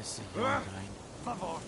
señor Gain. Favor.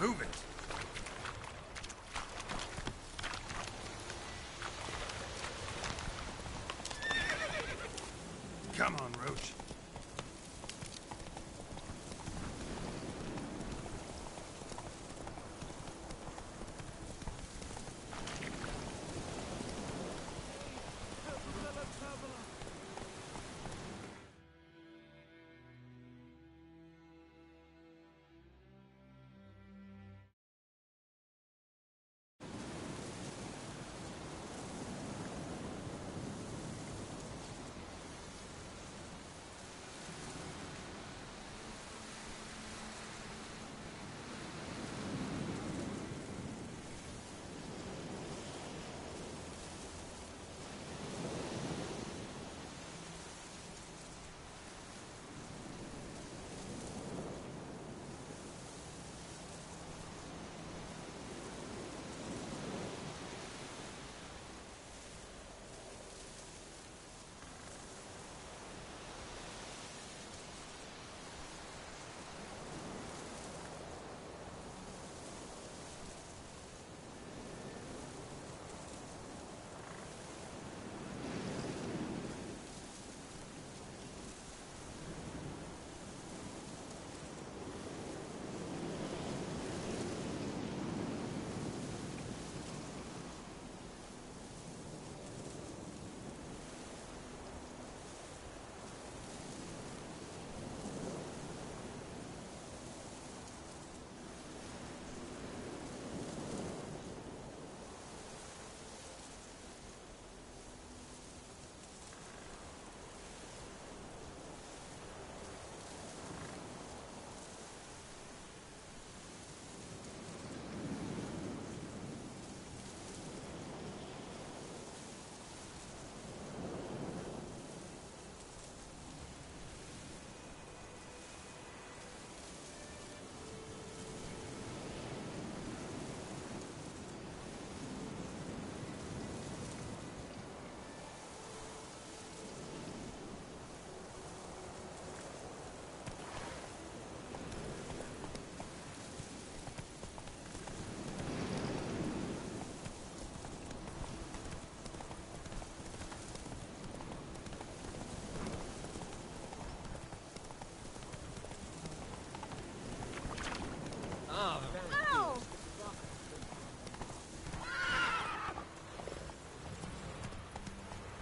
Move it. Come on, Roach.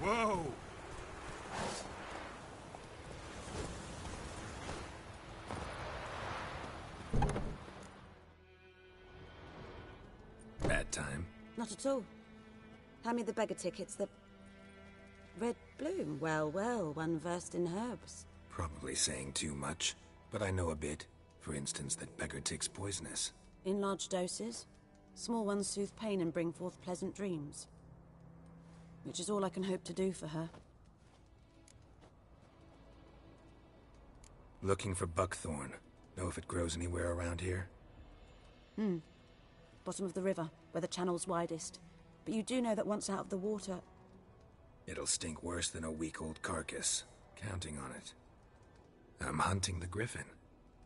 Whoa! Bad time? Not at all. Hand me the beggar tickets, the... Red bloom. Well, well, one versed in herbs. Probably saying too much, but I know a bit. For instance, that beggar tick's poisonous. In large doses. Small ones soothe pain and bring forth pleasant dreams. Which is all I can hope to do for her. Looking for buckthorn. Know if it grows anywhere around here? Bottom of the river, where the channel's widest. But you do know that once out of the water... It'll stink worse than a week-old carcass. Counting on it. I'm hunting the griffin.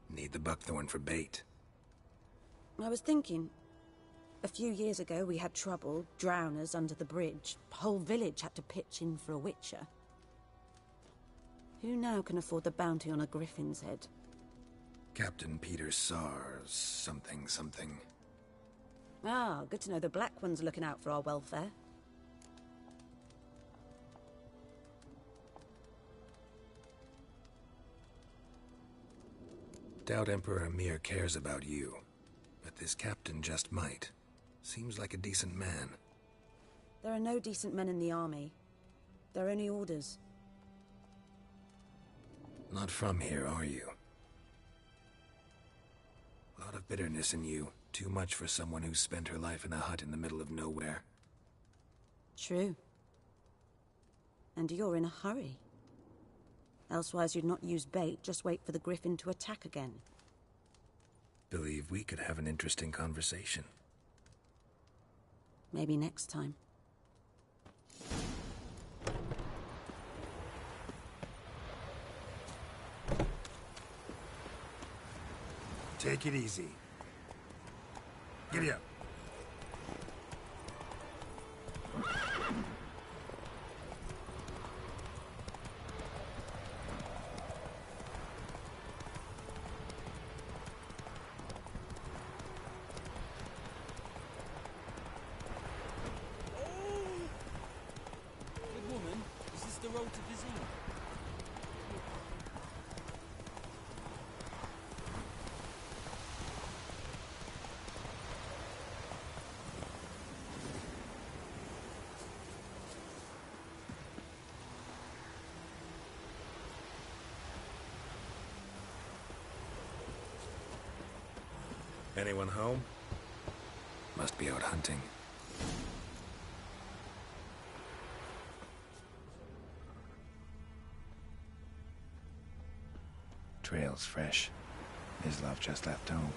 Need the buckthorn for bait. I was thinking... A few years ago we had trouble, drowners under the bridge. Whole village had to pitch in for a witcher. Who now can afford the bounty on a griffin's head? Captain Peter Sars, something. Ah, good to know the Black One's looking out for our welfare. Doubt Emperor Emir cares about you, but this captain just might. Seems like a decent man. There are no decent men in the army. They're only orders. Not from here, are you? A lot of bitterness in you. Too much for someone who's spent her life in a hut in the middle of nowhere. True. And you're in a hurry. Elsewise you'd not use bait, just wait for the griffin to attack again. Believe we could have an interesting conversation. Maybe next time. Take it easy. Giddy up. Good woman, is this the road to Vizine? Anyone home? Must be out hunting. Trail's fresh. Mislav just left home.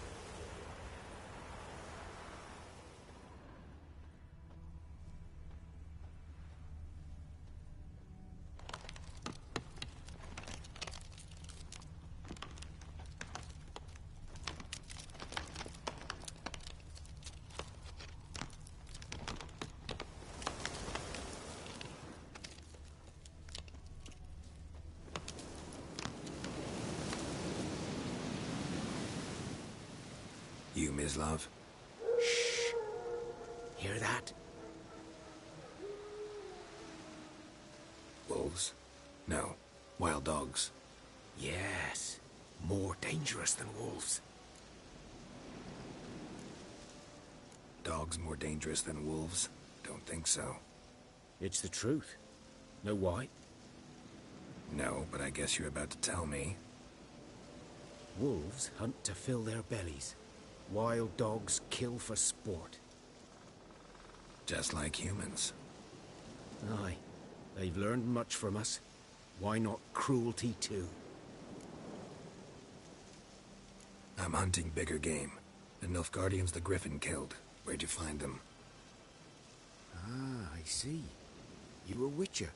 You, Mislav? Shh. Hear that? Wolves? No. Wild dogs. Yes. More dangerous than wolves. Dogs more dangerous than wolves? Don't think so. It's the truth. Know why? No, but I guess you're about to tell me. Wolves hunt to fill their bellies. Wild dogs kill for sport. Just like humans. Aye. They've learned much from us. Why not cruelty too? I'm hunting bigger game. The Nilfgaardians the Griffin killed. Where'd you find them? Ah, I see. You a witcher.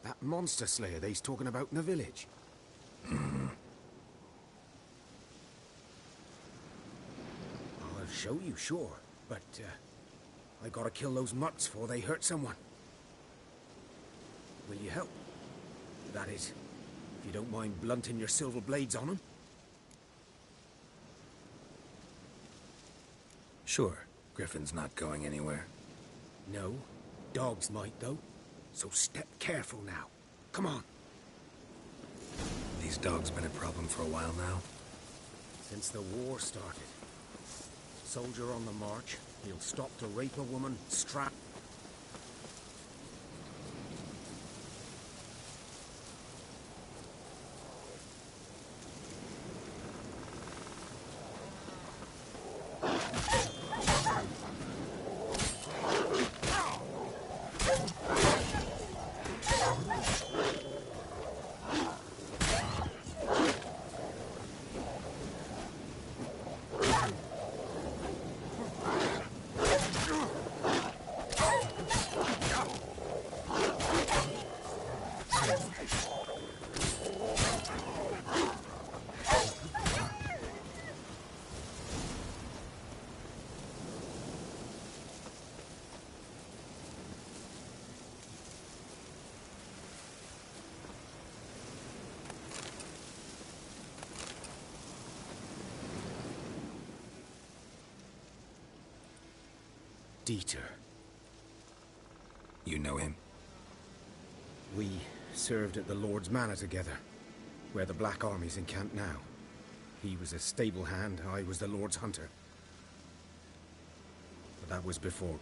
That monster slayer they's talking about in the village. Mm-hmm. I'll show you, sure. But, I gotta kill those mutts before they hurt someone. Will you help? That is, if you don't mind blunting your silver blades on them. Sure. Griffin's not going anywhere. No. Dogs might, though. So step careful now. Come on. These dogs been a problem for a while now? Since the war started. Soldier on the march, he'll stop to rape a woman, strap... Dieter. You know him? We served at the Lord's Manor together, where the Black Army's encamped now. He was a stable hand, I was the Lord's hunter. But that was before...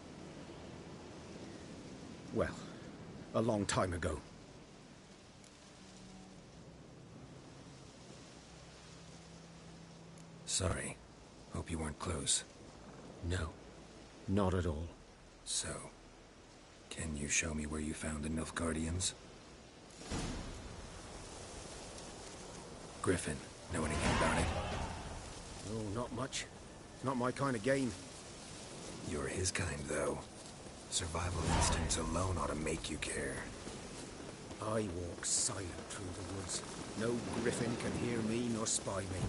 well, a long time ago. Sorry. Hope you weren't close. No, not at all. So, can you show me where you found the Nilfgaardians? Griffin, know anything about it? Oh, not much. It's not my kind of game. You're his kind, though. Survival instincts alone ought to make you care. I walk silent through the woods. No griffin can hear me nor spy me.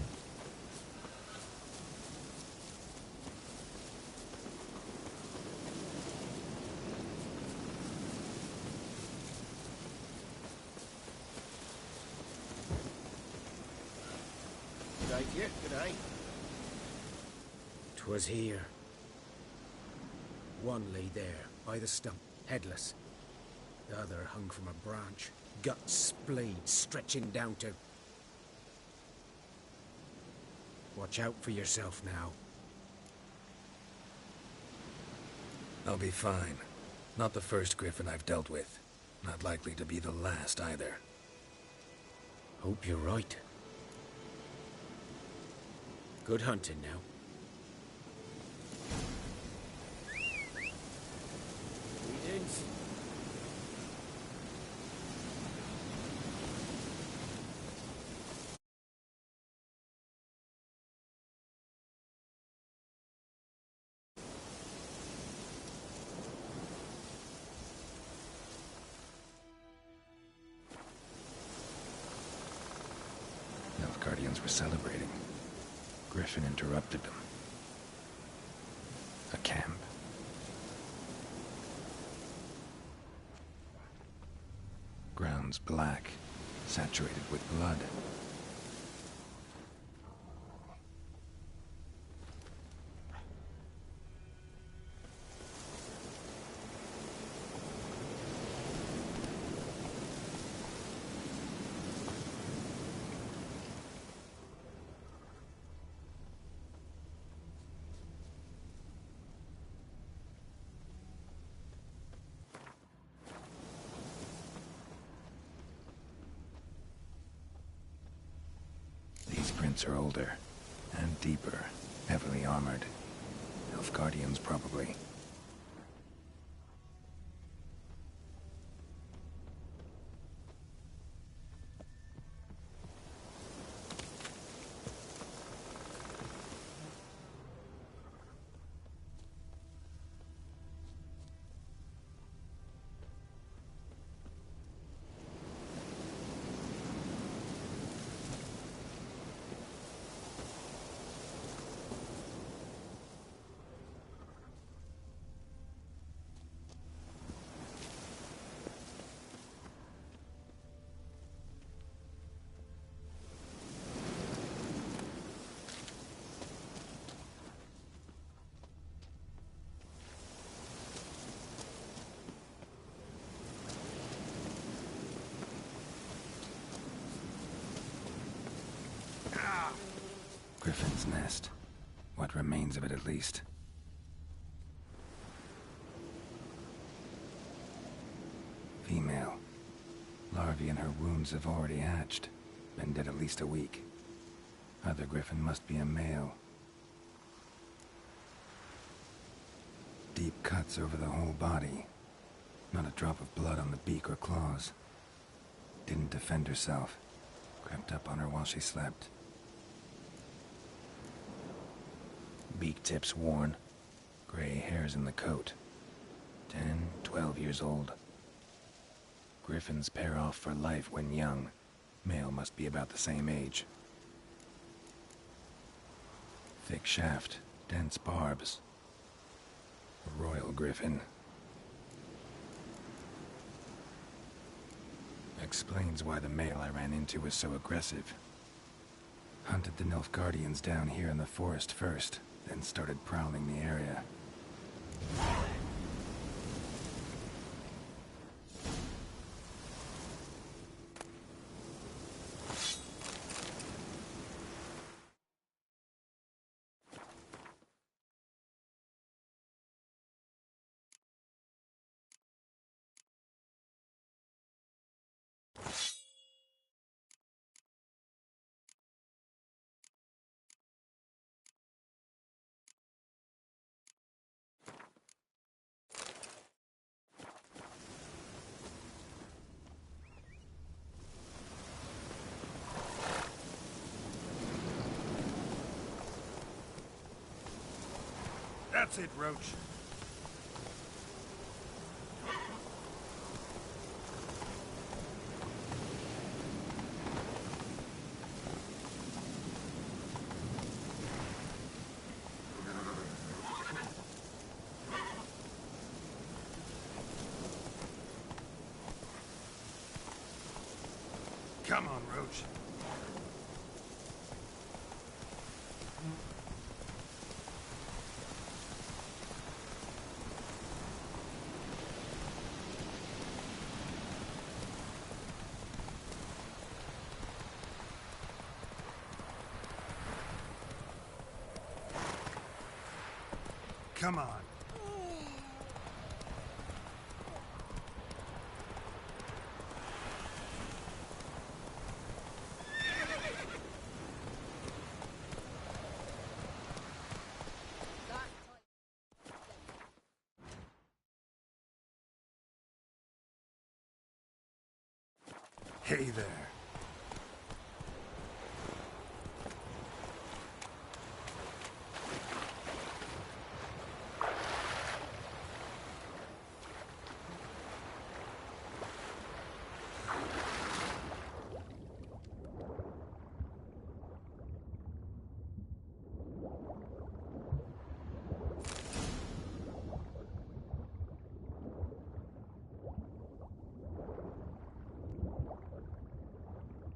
G'day to you, g'day. 'Twas here. One lay there, by the stump, headless. The other hung from a branch, guts splayed, stretching down to... Watch out for yourself now. I'll be fine. Not the first griffin I've dealt with. Not likely to be the last, either. Hope you're right. Good hunting now. Greetings. Nilfgaardians were celebrating. Griffin interrupted them. A camp. Grounds black, saturated with blood. These prints are older, and deeper, heavily armored. Nilfgaardians, probably. Griffin's nest. What remains of it, at least. Female. Larvae in her wounds have already hatched. Been dead at least a week. Other griffin must be a male. Deep cuts over the whole body. Not a drop of blood on the beak or claws. Didn't defend herself. Crept up on her while she slept. Beak tips worn. Gray hairs in the coat. 10, 12 years old. Griffins pair off for life when young. Male must be about the same age. Thick shaft, dense barbs. A royal griffin. Explains why the male I ran into was so aggressive. Hunted the Nilfgaardians down here in the forest first, then started prowling the area. That's it, Roach. Come on, Roach. Come on. Hey there.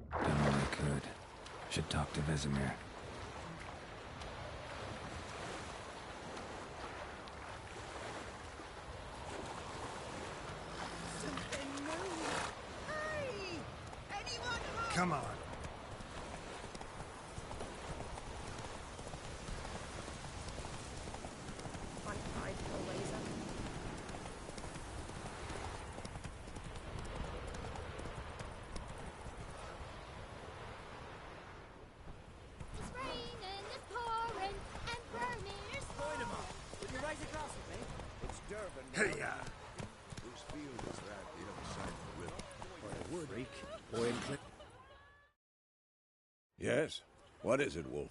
Done all I could. Should talk to Vesemir. Come on. Hey, Whose field is that the other side of the river? Freak. Boy and clip. Yes? What is it, Wolf?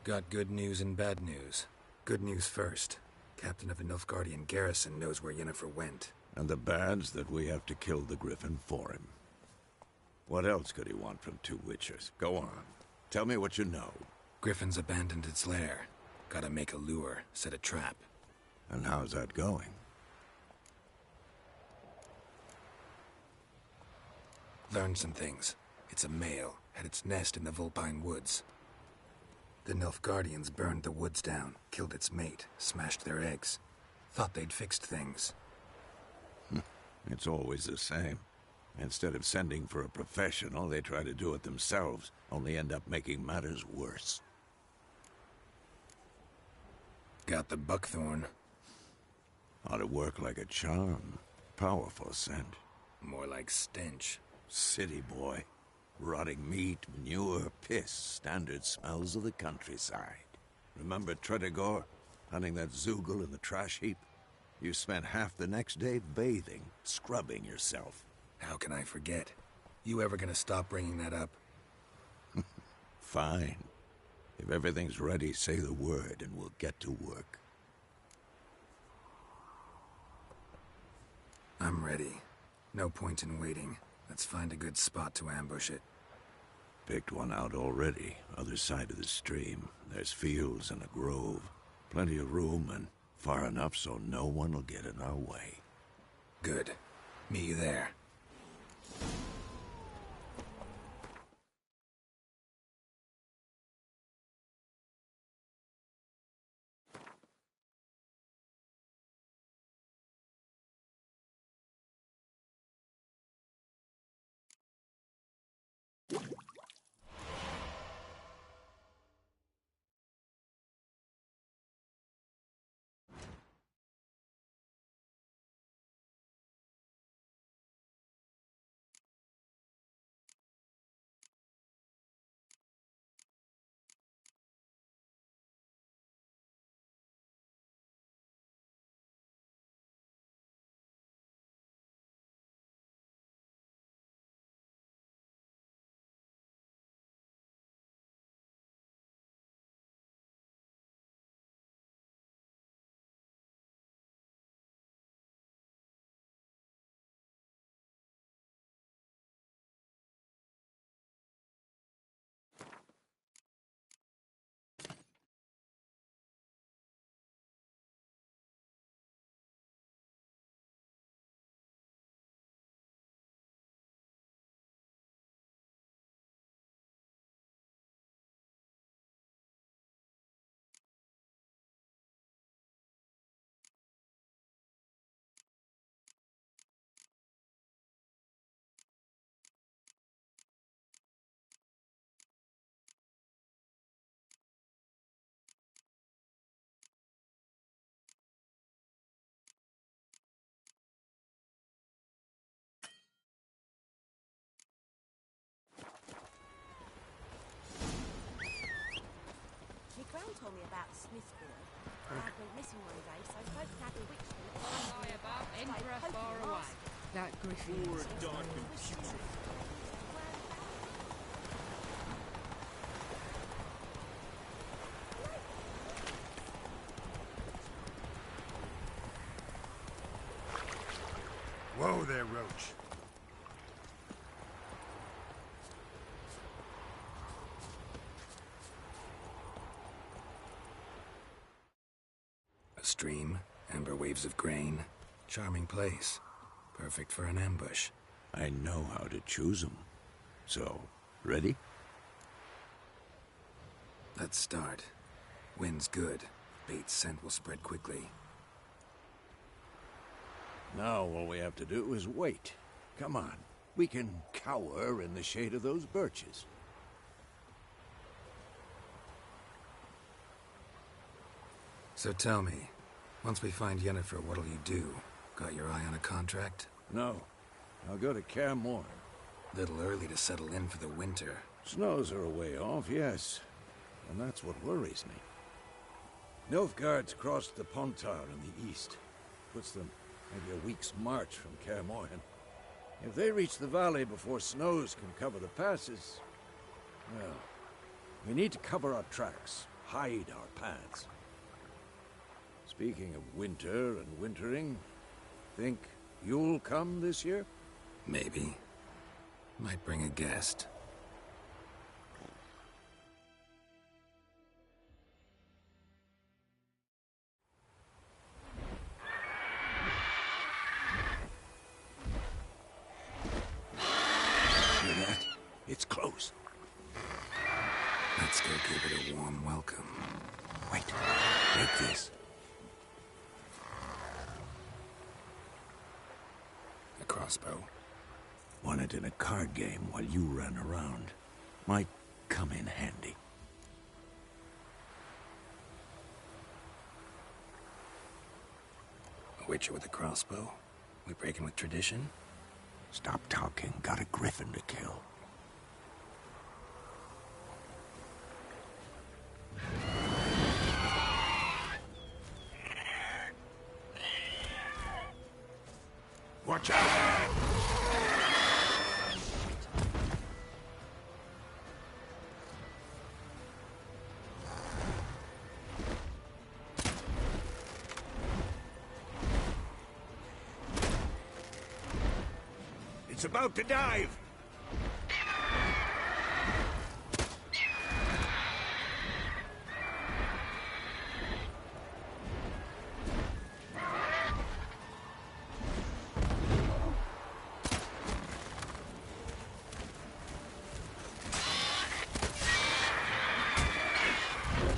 Got good news and bad news. Good news first. Captain of the Nilfgaardian garrison knows where Yennefer went. And the bad's that we have to kill the Griffin for him. What else could he want from two witches? Go on. Tell me what you know. Griffin's abandoned its lair. Gotta make a lure, set a trap. And how's that going? Learned some things. It's a male, had its nest in the Vulpine Woods. The Nilfgaardians burned the woods down, killed its mate, smashed their eggs. Thought they'd fixed things. It's always the same. Instead of sending for a professional, they try to do it themselves, only end up making matters worse. Got the buckthorn. Ought to work like a charm. Powerful scent. More like stench. City boy. Rotting meat, manure, piss. Standard smells of the countryside. Remember Tredegor? Hunting that Zoogle in the trash heap? You spent half the next day bathing, scrubbing yourself. How can I forget? You ever gonna stop bringing that up? Fine. If everything's ready, say the word and we'll get to work. I'm ready. No point in waiting. Let's find a good spot to ambush it. Picked one out already, other side of the stream. There's fields and a grove. Plenty of room and far enough so no one will get in our way. Good. Meet you there. about Smith's boy. I've been missing one day, so folk had a witch Lie about Emperor far away. That Griffin. Or a dark computer. Whoa there, Roach. A stream, amber waves of grain. Charming place. Perfect for an ambush. I know how to choose 'em. So, ready? Let's start. Wind's good. Bait's scent will spread quickly. Now all we have to do is wait. Come on. We can cower in the shade of those birches. So tell me, once we find Yennefer, what'll you do? Got your eye on a contract? No. I'll go to Kaer Morhen. Little early to settle in for the winter. Snows are a way off, yes. And that's what worries me. Nilfgaard's crossed the Pontar in the east. Puts them maybe a week's march from Kaer Morhen. If they reach the valley before snows can cover the passes, well, we need to cover our tracks, hide our paths. Speaking of winter and wintering, think you'll come this year? Maybe. Might bring a guest. Hear that? It's close. Let's go give it a warm welcome. Wait, take this. A crossbow. Won it in a card game while you ran around. Might come in handy. A witcher with a crossbow? We breaking with tradition? Stop talking. Got a griffin to kill. Watch out! It's about to dive!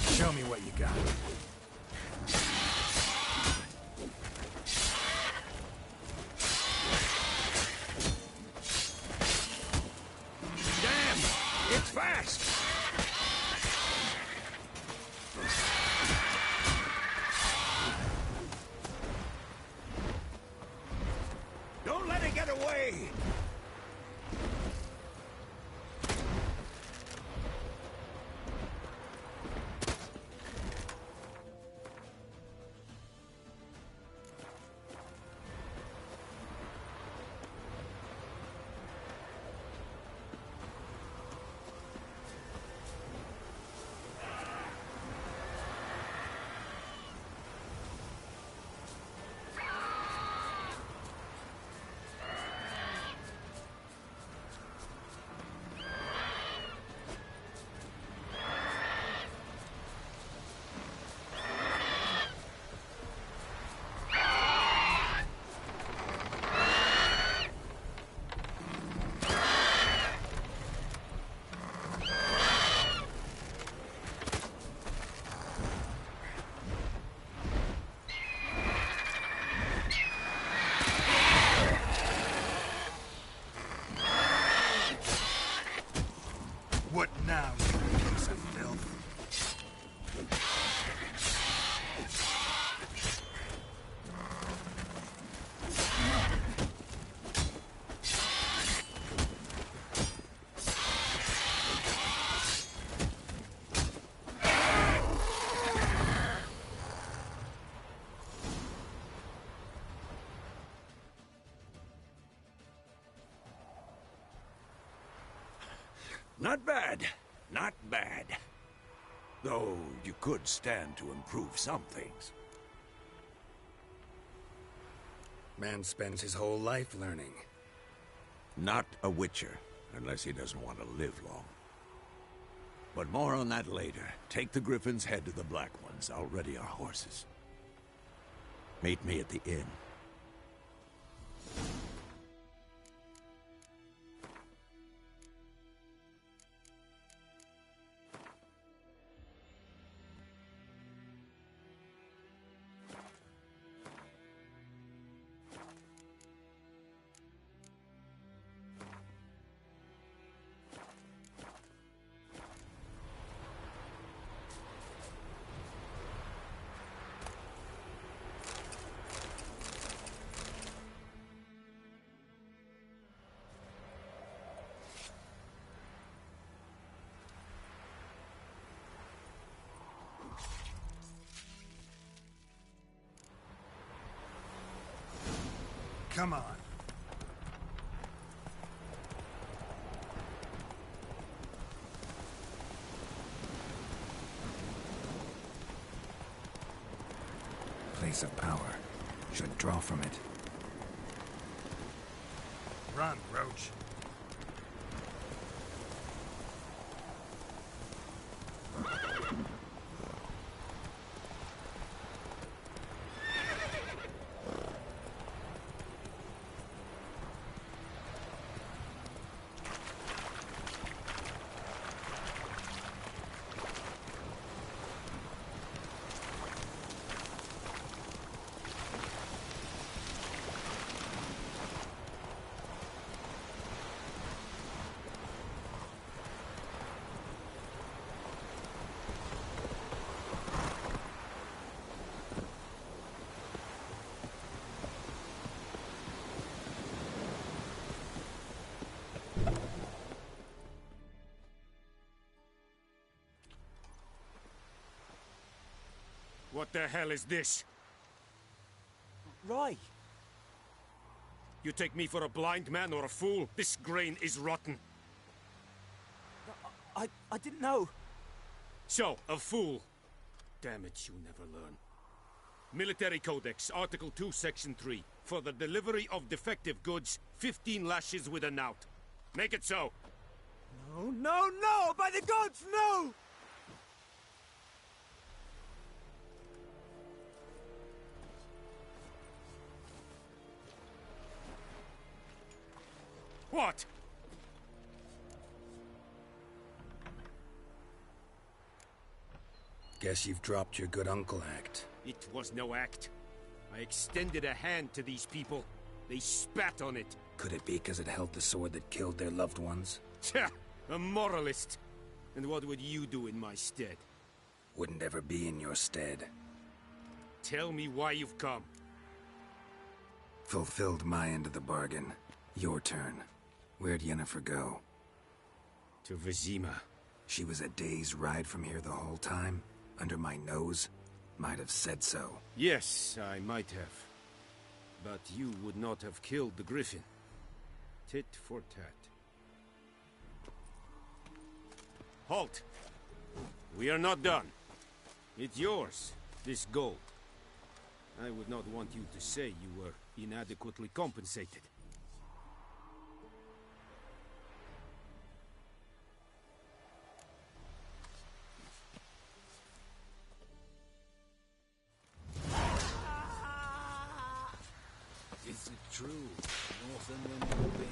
Show me what you got. Damn! It's fast! Don't let it get away! Not bad. Not bad. Though you could stand to improve some things. Man spends his whole life learning. Not a Witcher, unless he doesn't want to live long. But more on that later. Take the Griffin's head to the Black Ones. I'll ready our horses. Meet me at the inn. Come on. Place of power. Should draw from it. Run, Roach. What the hell is this? Right. You take me for a blind man or a fool? This grain is rotten. I didn't know. So, a fool. Damn it, you never learn. Military Codex, Article 2, Section 3. For the delivery of defective goods, 15 lashes with a knout. Make it so. No, no, no! By the gods, no! What? Guess you've dropped your good uncle act. It was no act. I extended a hand to these people. They spat on it. Could it be because it held the sword that killed their loved ones? Tja, a moralist. And what would you do in my stead? Wouldn't ever be in your stead. Tell me why you've come. Fulfilled my end of the bargain. Your turn. Where'd Yennefer go? To Vizima. She was a day's ride from here the whole time? Under my nose? Might have said so. Yes, I might have. But you would not have killed the Griffin. Tit for tat. Halt! We are not done. It's yours, this gold. I would not want you to say you were inadequately compensated. Is it true? Northern will be...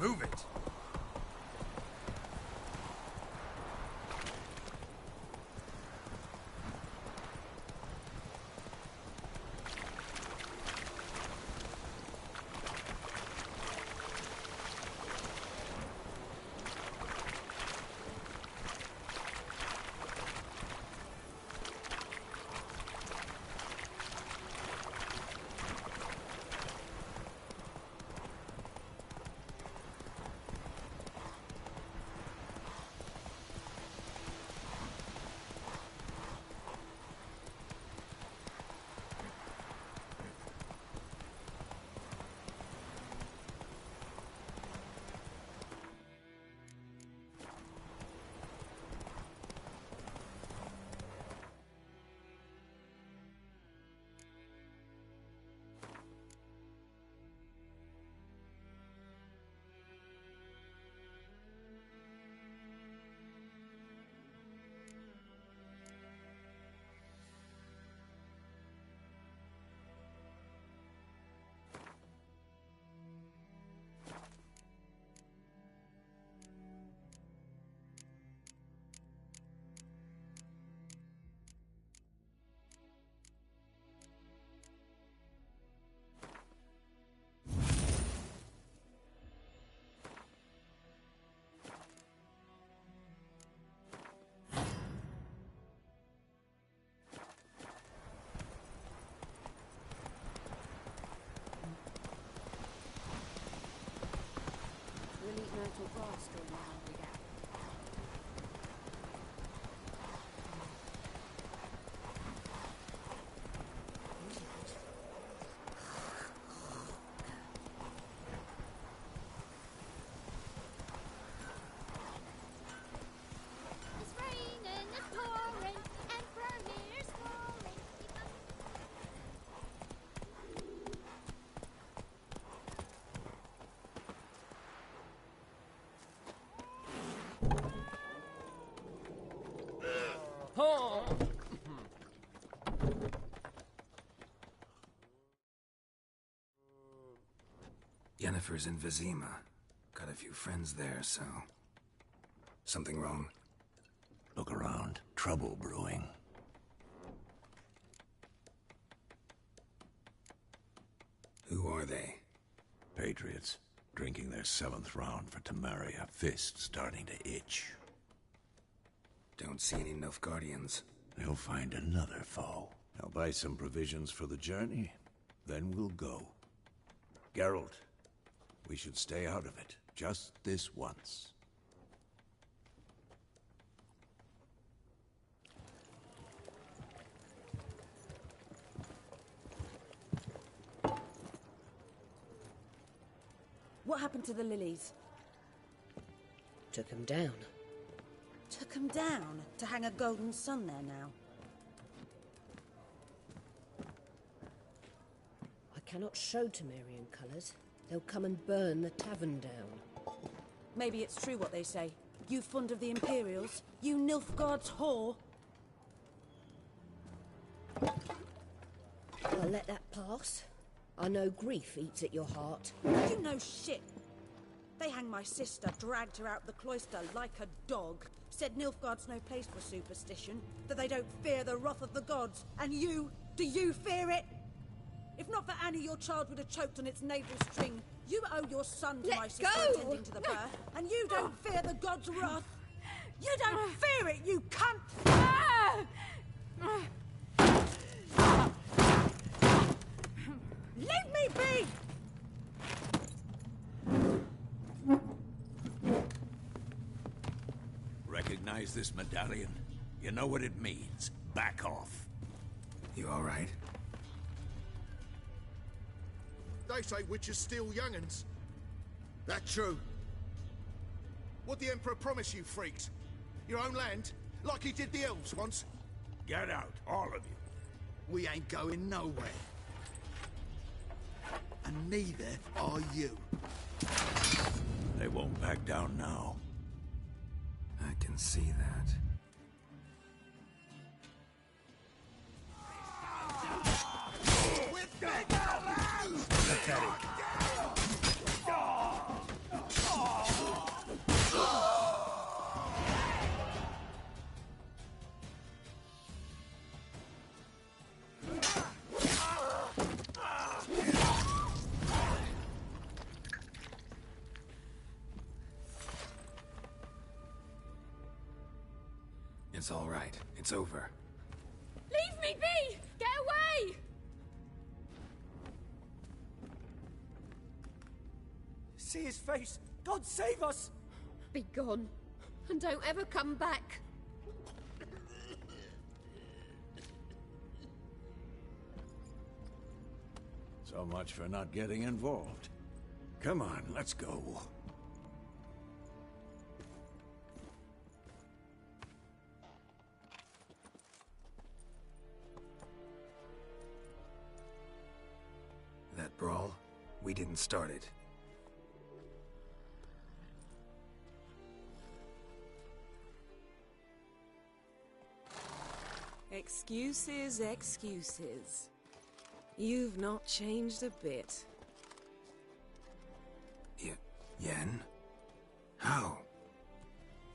Move it. destroying the hungry gap. It's raining, it's pouring, Emperor Lear's roaring. Yennefer's in Vizima. Got a few friends there, so... Something wrong? Look around. Trouble brewing. Who are they? Patriots. Drinking their 7th round for Temeria. Fist starting to itch. Don't see any Nilfgaardians. They'll find another foe. I'll buy some provisions for the journey. Then we'll go. Geralt, we should stay out of it. Just this once. What happened to the lilies? Took him down. Took them down to hang a golden sun there now. I cannot show Temerian colours. They'll come and burn the tavern down. Maybe it's true what they say. You fond of the Imperials? You Nilfgaard's whore? I'll let that pass. I know grief eats at your heart. You know shit. They hanged my sister, dragged her out the cloister like a dog. Said Nilfgaard's no place for superstition, that they don't fear the wrath of the gods. And you? Do you fear it? If not for Annie, your child would have choked on its navel string. You owe your son to my sister attending to the birth, and you don't fear the gods' wrath. You don't fear it, you cunt! Leave me be! Recognize this medallion? You know what it means. Back off. You all right? They say witches steal young'uns. That true? What'd the Emperor promise you, freaks? Your own land? Like he did the elves once? Get out, all of you. We ain't going nowhere. And neither are you. They won't back down now. I can see that. Pathetic. It's all right. It's over. Leave me be! Get away! See his face! God save us! Be gone. And don't ever come back. So much for not getting involved. Come on, let's go. That brawl, we didn't start it. Excuses, excuses. You've not changed a bit. Yen? How?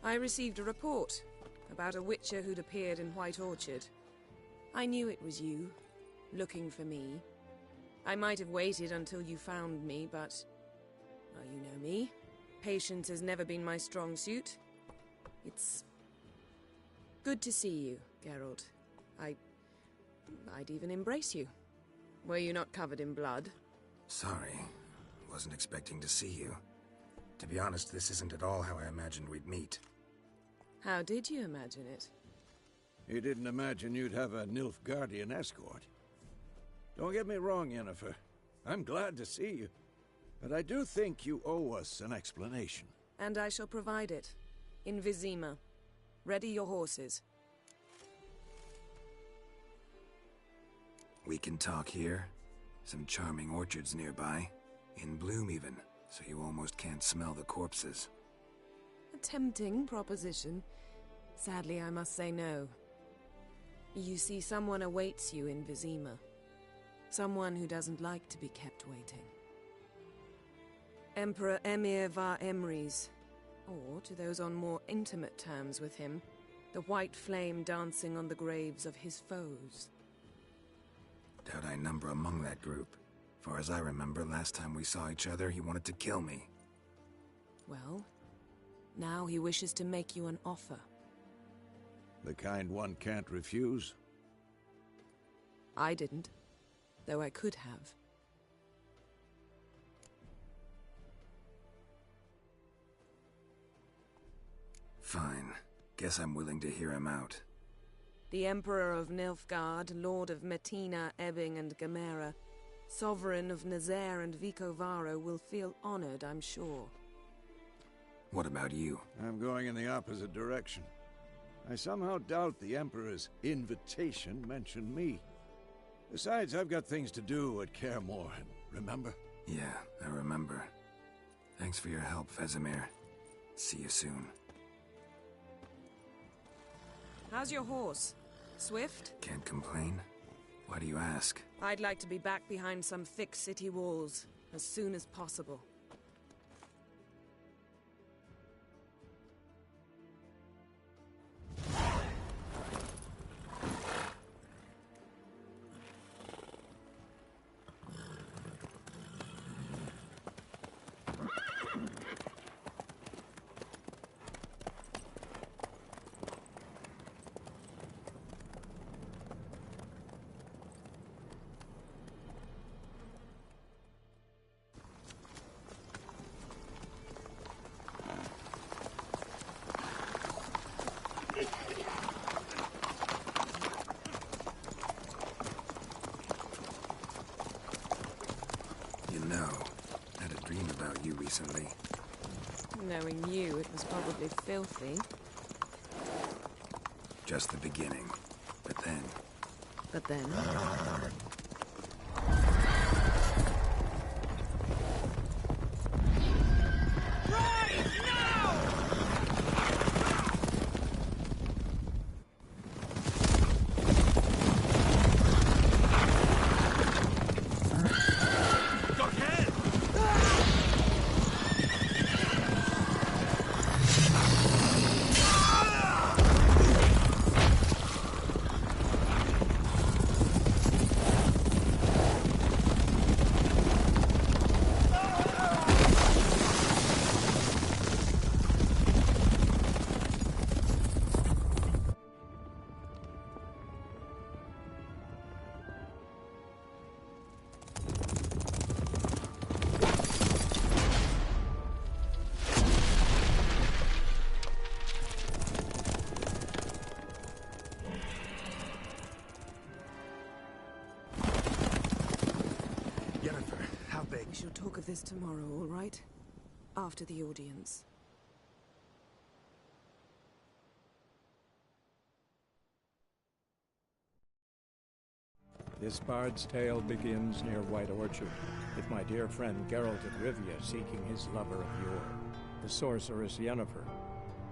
I received a report about a witcher who'd appeared in White Orchard. I knew it was you, looking for me. I might have waited until you found me, but... well, you know me. Patience has never been my strong suit. It's... good to see you, Geralt. I'd even embrace you. Were you not covered in blood? Sorry. Wasn't expecting to see you. To be honest, this isn't at all how I imagined we'd meet. How did you imagine it? You didn't imagine you'd have a Nilfgaardian escort. Don't get me wrong, Yennefer. I'm glad to see you. But I do think you owe us an explanation. And I shall provide it. In Vizima. Ready your horses. We can talk here. Some charming orchards nearby. In bloom even, so you almost can't smell the corpses. A tempting proposition. Sadly, I must say no. You see, someone awaits you in Vizima. Someone who doesn't like to be kept waiting. Emperor Emir var Emrys, or to those on more intimate terms with him, the white flame dancing on the graves of his foes. Doubt I number among that group. Far as I remember, last time we saw each other, he wanted to kill me. Well, now he wishes to make you an offer. The kind one can't refuse? I didn't, though I could have. Fine. Guess I'm willing to hear him out. The Emperor of Nilfgaard, Lord of Metina, Ebbing and Gamera, Sovereign of Nazaire and Vicovaro will feel honored, I'm sure. What about you? I'm going in the opposite direction. I somehow doubt the Emperor's invitation mentioned me. Besides, I've got things to do at Kaer Morhen, remember? Yeah, I remember. Thanks for your help, Vesemir. See you soon. How's your horse? Swift? Can't complain. Why do you ask? I'd like to be back behind some thick city walls as soon as possible. You know, I had a dream about you recently. Knowing you, it was probably filthy. Just the beginning. But then... But then? We shall talk of this tomorrow, all right? After the audience. This bard's tale begins near White Orchard, with my dear friend Geralt of Rivia seeking his lover of yore, the sorceress Yennefer.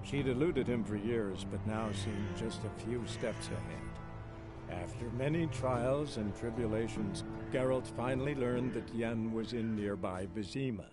She'd eluded him for years, but now seemed just a few steps ahead. After many trials and tribulations, Geralt finally learned that Yen was in nearby Vizima.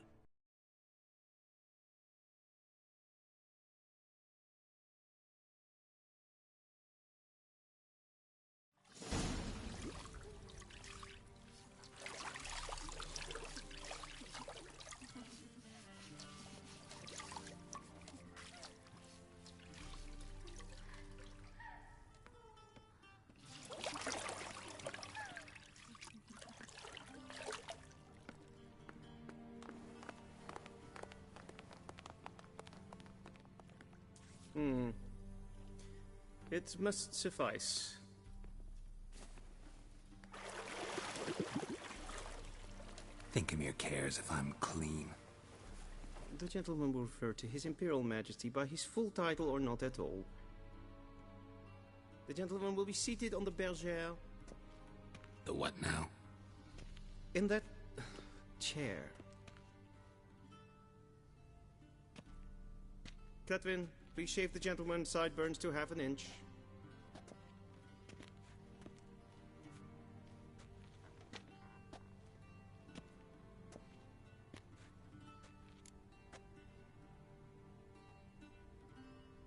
It must suffice. Thinkamere cares if I'm clean. The gentleman will refer to His Imperial Majesty by his full title or not at all. The gentleman will be seated on the bergère. The what now? In that chair. Cletwin, please shave the gentleman's sideburns to half an inch.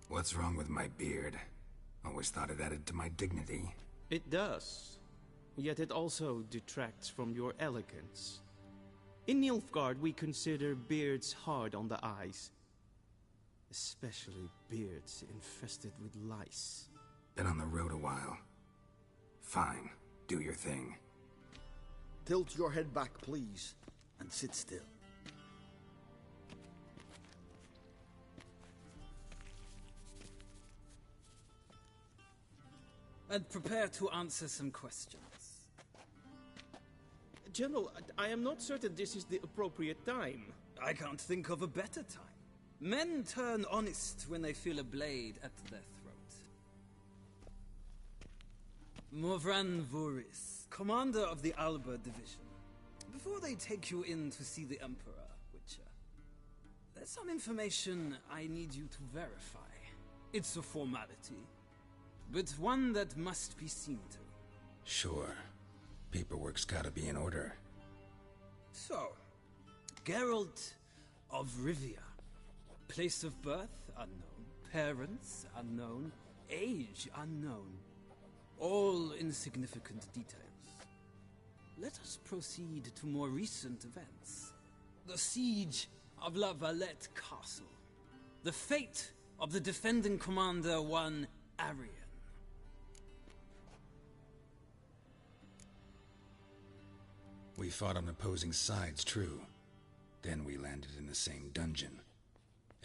What's wrong with my beard? Always thought it added to my dignity. It does. Yet it also detracts from your elegance. In Nilfgaard, we consider beards hard on the eyes. Especially beards infested with lice. Been on the road a while. Fine, do your thing. Tilt your head back, please, and sit still. And prepare to answer some questions. General, I am not certain this is the appropriate time. I can't think of a better time. Men turn honest when they feel a blade at their throat. Morvran Voris, commander of the Alba Division. Before they take you in to see the Emperor, Witcher, there's some information I need you to verify. It's a formality, but one that must be seen to. Sure. Paperwork's gotta be in order. So, Geralt of Rivia. Place of birth, unknown. Parents, unknown. Age, unknown. All insignificant details. Let us proceed to more recent events. The siege of La Valette Castle. The fate of the defending commander, one Arian. We fought on opposing sides, true. Then we landed in the same dungeon.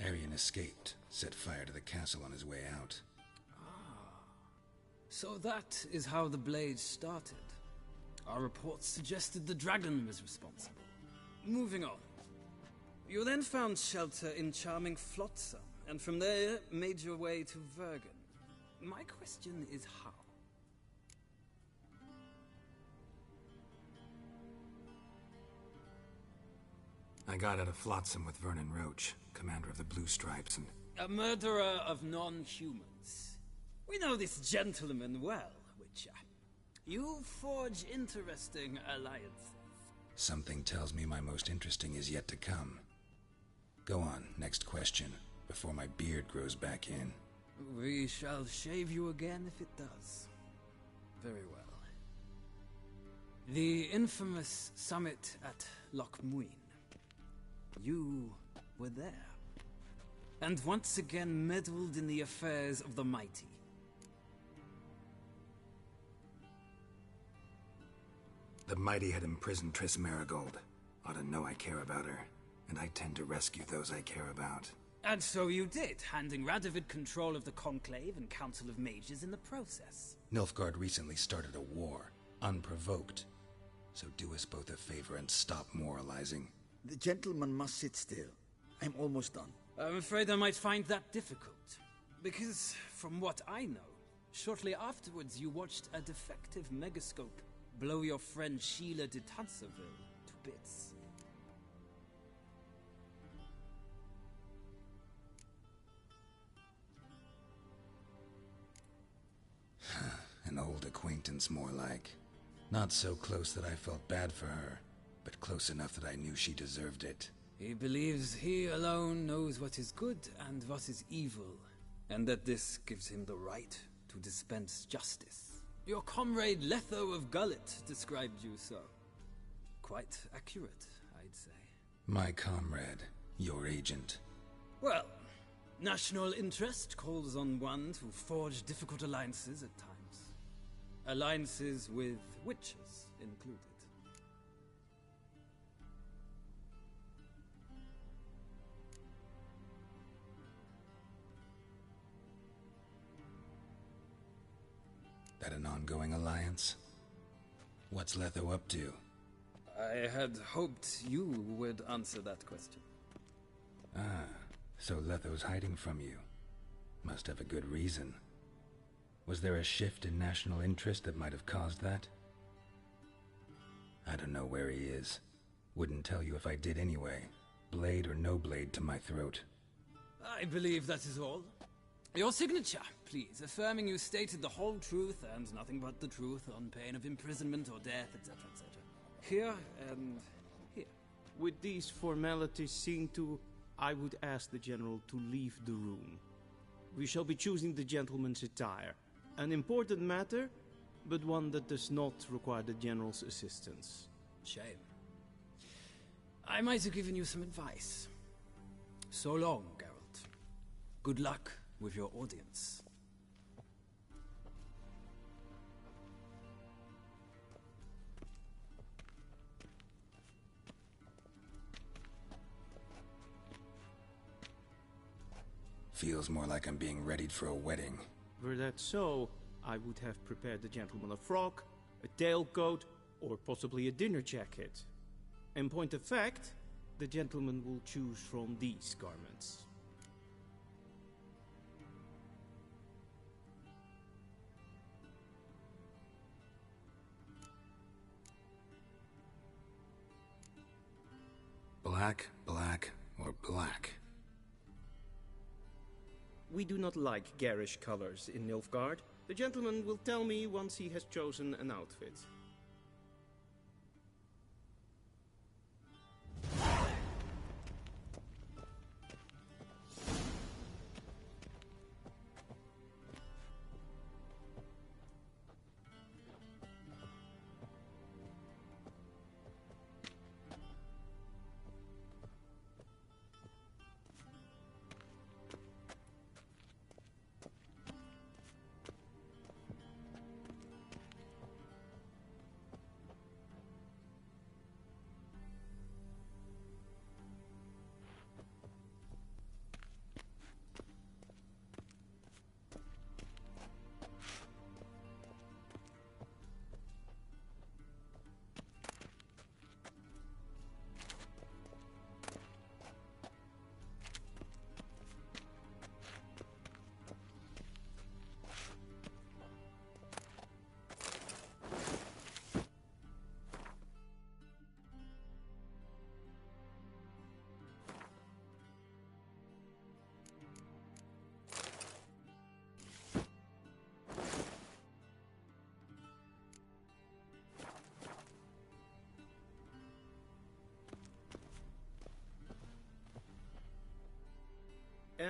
Arian escaped, set fire to the castle on his way out. So that is how the Blade started. Our reports suggested the dragon was responsible. Moving on. You then found shelter in charming Flotsam, and from there made your way to Vergen. My question is how? I got out of Flotsam with Vernon Roach, commander of the Blue Stripes, and... A murderer of non-humans. We know this gentleman well, Witcher. You forge interesting alliances. Something tells me my most interesting is yet to come. Go on, next question, before my beard grows back in. We shall shave you again if it does. Very well. The infamous summit at Loch Muin. You were there. And once again meddled in the affairs of the mighty. The mighty had imprisoned Triss Marigold. Ought to know I care about her, and I tend to rescue those I care about. And so you did, handing Radovid control of the Conclave and Council of Mages in the process. Nilfgaard recently started a war, unprovoked. So do us both a favor and stop moralizing. The gentleman must sit still. I'm almost done. I'm afraid I might find that difficult. Because, from what I know, shortly afterwards you watched a defective megascope blow your friend Sheila de Tanserville to bits. An old acquaintance, more like. Not so close that I felt bad for her, but close enough that I knew she deserved it. He believes he alone knows what is good and what is evil, and that this gives him the right to dispense justice. Your comrade Letho of Gullet described you so. Quite accurate, I'd say. My comrade, your agent. Well, national interest calls on one to forge difficult alliances at times. Alliances with witches included. That an ongoing alliance? What's Letho up to? I had hoped you would answer that question. Ah, so Letho's hiding from you. Must have a good reason. Was there a shift in national interest that might have caused that? I don't know where he is. Wouldn't tell you if I did anyway. Blade or no blade to my throat. I believe that is all. Your signature, please, affirming you stated the whole truth and nothing but the truth on pain of imprisonment or death, etc., etc. Here and here. With these formalities seen to, I would ask the General to leave the room. We shall be choosing the gentleman's attire. An important matter, but one that does not require the General's assistance. Shame. I might have given you some advice. So long, Geralt. Good luck with your audience. Feels more like I'm being readied for a wedding. Were that so, I would have prepared the gentleman a frock, a tailcoat, or possibly a dinner jacket. In point of fact, the gentleman will choose from these garments. Black, black, or black? We do not like garish colors in Nilfgaard. The gentleman will tell me once he has chosen an outfit.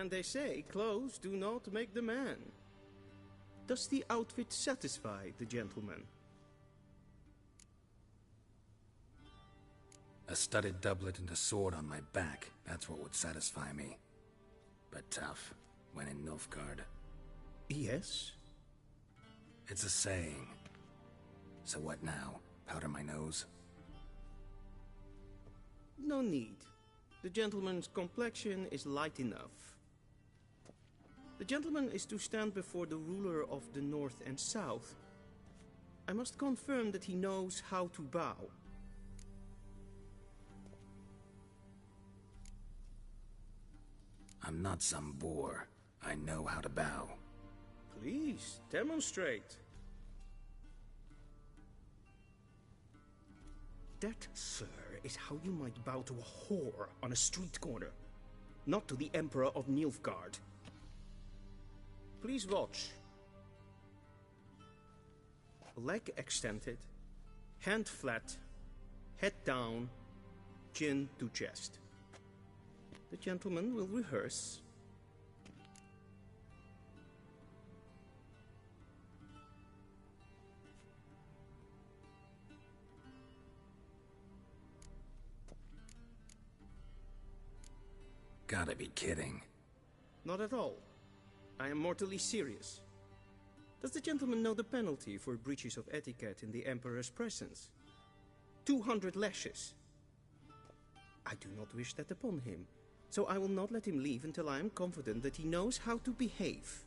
And they say clothes do not make the man. Does the outfit satisfy the gentleman? A studded doublet and a sword on my back, that's what would satisfy me. But tough, when in Nilfgaard. Yes? It's a saying. So what now? Powder my nose? No need. The gentleman's complexion is light enough. The gentleman is to stand before the ruler of the North and South. I must confirm that he knows how to bow. I'm not some boor. I know how to bow. Please, demonstrate. That, sir, is how you might bow to a whore on a street corner, not to the Emperor of Nilfgaard. Please watch. Leg extended, hand flat, head down, chin to chest. The gentleman will rehearse. Gotta be kidding. Not at all. I am mortally serious. Does the gentleman know the penalty for breaches of etiquette in the Emperor's presence? 200 lashes. I do not wish that upon him, so I will not let him leave until I am confident that he knows how to behave.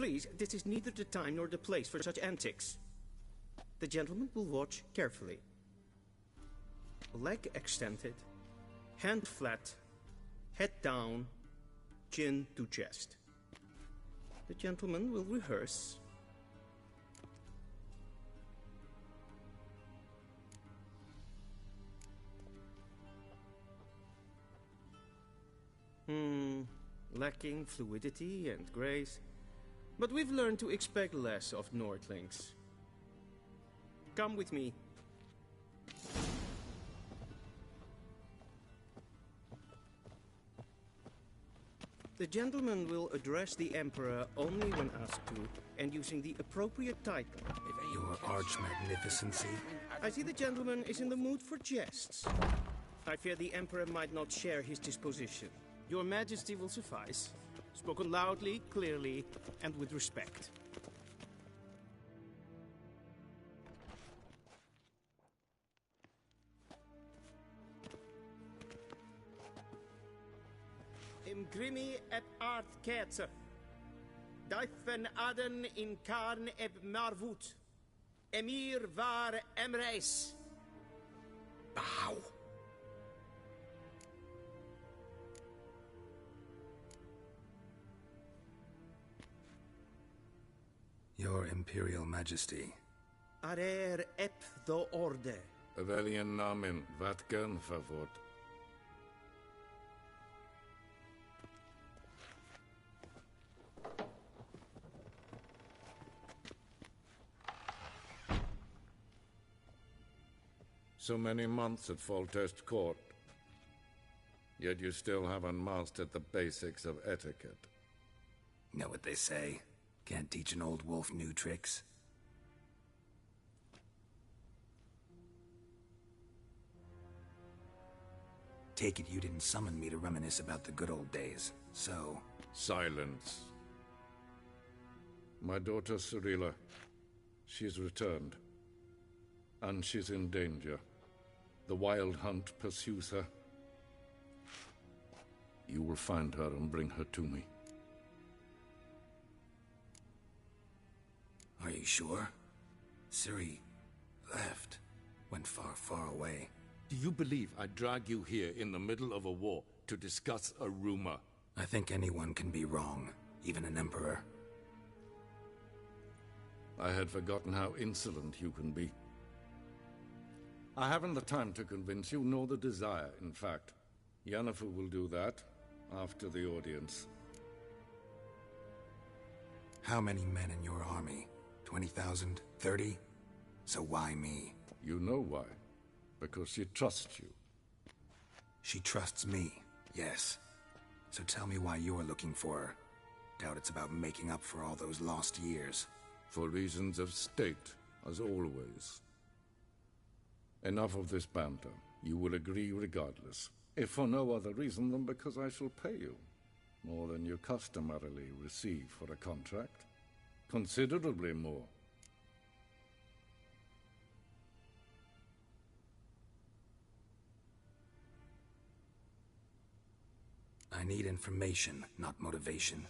Please, this is neither the time nor the place for such antics. The gentleman will watch carefully. Leg extended, hand flat, head down, chin to chest. The gentleman will rehearse. Lacking fluidity and grace. But we've learned to expect less of Nordlings. Come with me. The gentleman will address the Emperor only when asked to, and using the appropriate title. Your Arch-Magnificency? I see the gentleman is in the mood for jests. I fear the Emperor might not share his disposition. Your Majesty will suffice. Spoken loudly, clearly, and with respect. Imgrimi et art ketzer. Daifen aden in karn eb marvut. Emir var emreis. Bow. Your Imperial Majesty. Arer ep do orde. Evelian namen, vatgen favort. So many months at Foltest Court, yet you still haven't mastered the basics of etiquette. Know what they say? Can't teach an old wolf new tricks. Take it you didn't summon me to reminisce about the good old days, so... Silence. My daughter Cyrilla, she's returned. And she's in danger. The Wild Hunt pursues her. You will find her and bring her to me. Are you sure? Ciri left. Went far, far away. Do you believe I'd drag you here in the middle of a war to discuss a rumor? I think anyone can be wrong, even an emperor. I had forgotten how insolent you can be. I haven't the time to convince you, nor the desire, in fact. Yennefer will do that after the audience. How many men in your army? 20,000? 30? So why me? You know why. Because she trusts you. She trusts me, yes. So tell me why you're looking for her. Doubt it's about making up for all those lost years. For reasons of state, as always. Enough of this banter. You will agree regardless. If for no other reason than because I shall pay you. More than you customarily receive for a contract. Considerably more. I need information, not motivation.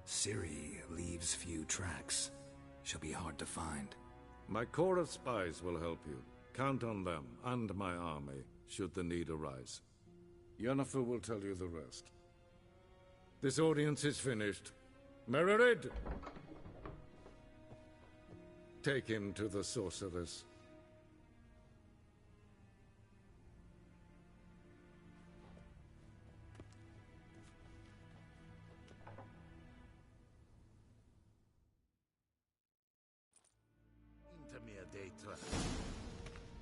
Ciri leaves few tracks. She'll be hard to find. My corps of spies will help you. Count on them, and my army, should the need arise. Yennefer will tell you the rest. This audience is finished. Mererid! Take him to the sorceress.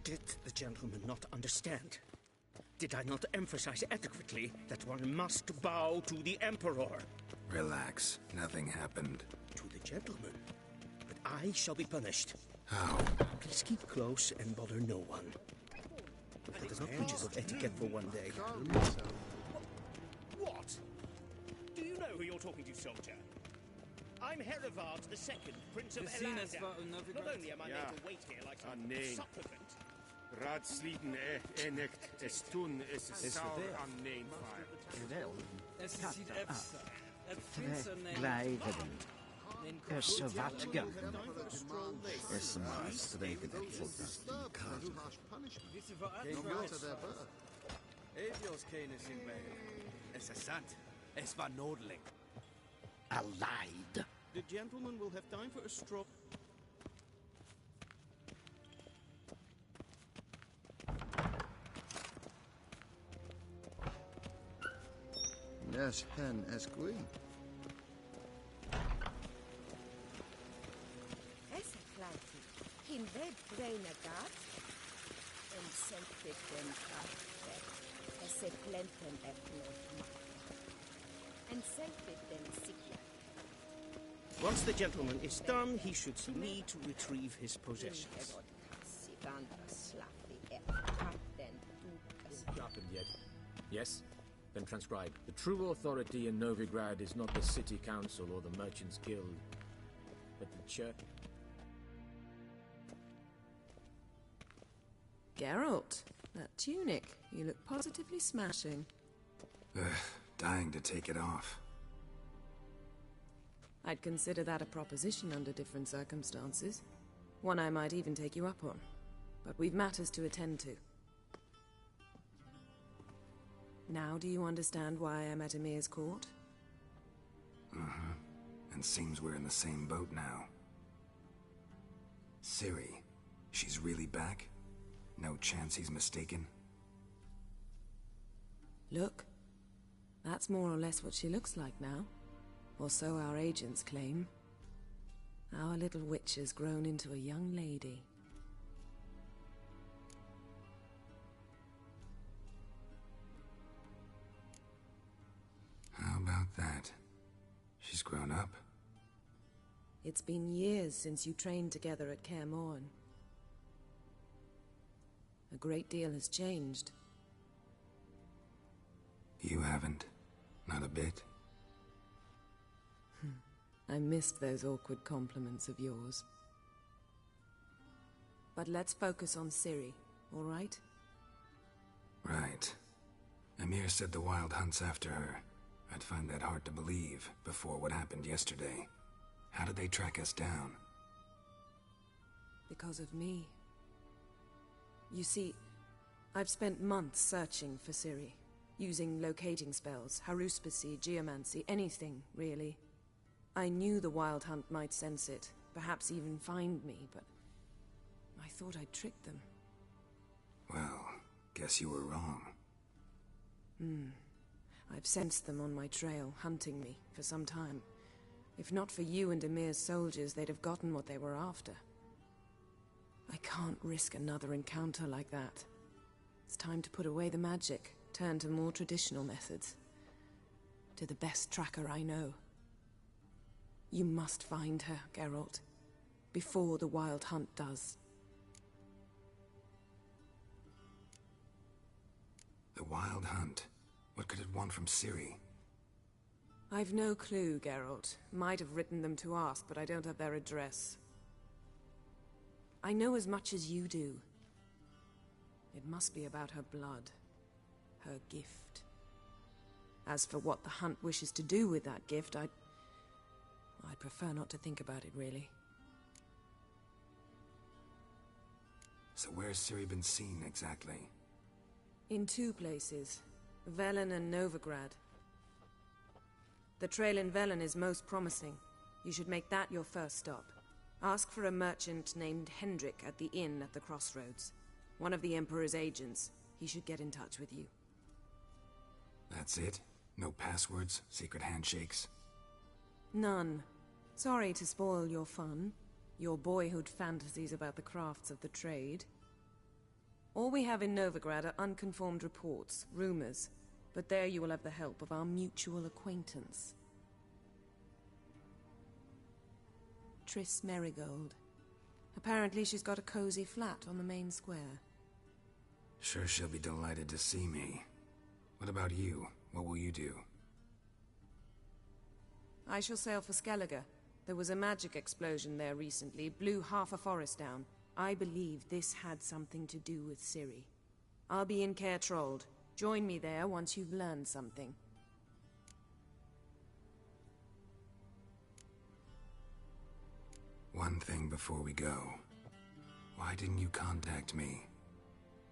Did the gentleman not understand? Did I not emphasize adequately that one must bow to the Emperor? Relax. Nothing happened. To the gentleman. But I shall be punished. How? Please keep close and bother no one. Let us not preach of etiquette for one day. What? Do you know who you're talking to, soldier? I'm Herivard II, Prince of Elanda. Not only am I made to wait here like some supplicant. Radsliden enikt estun is saur am neinfire. Gleiveden. They're so vatga. Es más, regen el fotas in Kazu. Evios canis in me. Es a sant. Es war nordling. Allied. The gentleman will have time for a stroll. Yes, hen es green. Ese planti. In red brain agat. En selfit den kaffe. Ese planten eplo. And selfit den sikya. Once the gentleman is done, he should see me to retrieve his possessions. Happened yet? Yes? Then transcribe. The true authority in Novigrad is not the city council or the merchants' guild, but the church. Geralt, that tunic. You look positively smashing. Dying to take it off. I'd consider that a proposition under different circumstances. One I might even take you up on. But we've matters to attend to. Now do you understand why I'm at Emir's court? Uh-huh. And seems we're in the same boat now. Ciri, she's really back? No chance he's mistaken? Look. That's more or less what she looks like now. Or so our agents claim. Our little witch has grown into a young lady. How about that? She's grown up? It's been years since you trained together at Kaer Morhen. A great deal has changed. You haven't? Not a bit? I missed those awkward compliments of yours. But let's focus on Ciri, all right? Right. Emir said the Wild Hunt's after her. I'd find that hard to believe before what happened yesterday. How did they track us down? Because of me. You see, I've spent months searching for Ciri, using locating spells, haruspicy, geomancy, anything, really. I knew the Wild Hunt might sense it, perhaps even find me, but I thought I'd tricked them. Well, guess you were wrong. I've sensed them on my trail, hunting me, for some time. If not for you and Emir's soldiers, they'd have gotten what they were after. I can't risk another encounter like that. It's time to put away the magic, turn to more traditional methods. To the best tracker I know. You must find her, Geralt. Before the Wild Hunt does. The Wild Hunt? What could it want from Ciri? I've no clue, Geralt. Might have written them to ask, but I don't have their address. I know as much as you do. It must be about her blood. Her gift. As for what the Hunt wishes to do with that gift, I'd prefer not to think about it, really. So where's Ciri been seen, exactly? In two places. Velen and Novigrad. The trail in Velen is most promising. You should make that your first stop. Ask for a merchant named Hendrik at the inn at the crossroads. One of the Emperor's agents. He should get in touch with you. That's it? No passwords? Secret handshakes? None. Sorry to spoil your fun. Your boyhood fantasies about the crafts of the trade. All we have in Novigrad are unconformed reports, rumors. But there you will have the help of our mutual acquaintance. Triss Merigold. Apparently she's got a cozy flat on the main square. Sure she'll be delighted to see me. What about you? What will you do? I shall sail for Skellige. There was a magic explosion there recently, blew half a forest down. I believe this had something to do with Ciri. I'll be in Caer Trold. Join me there once you've learned something. One thing before we go. Why didn't you contact me?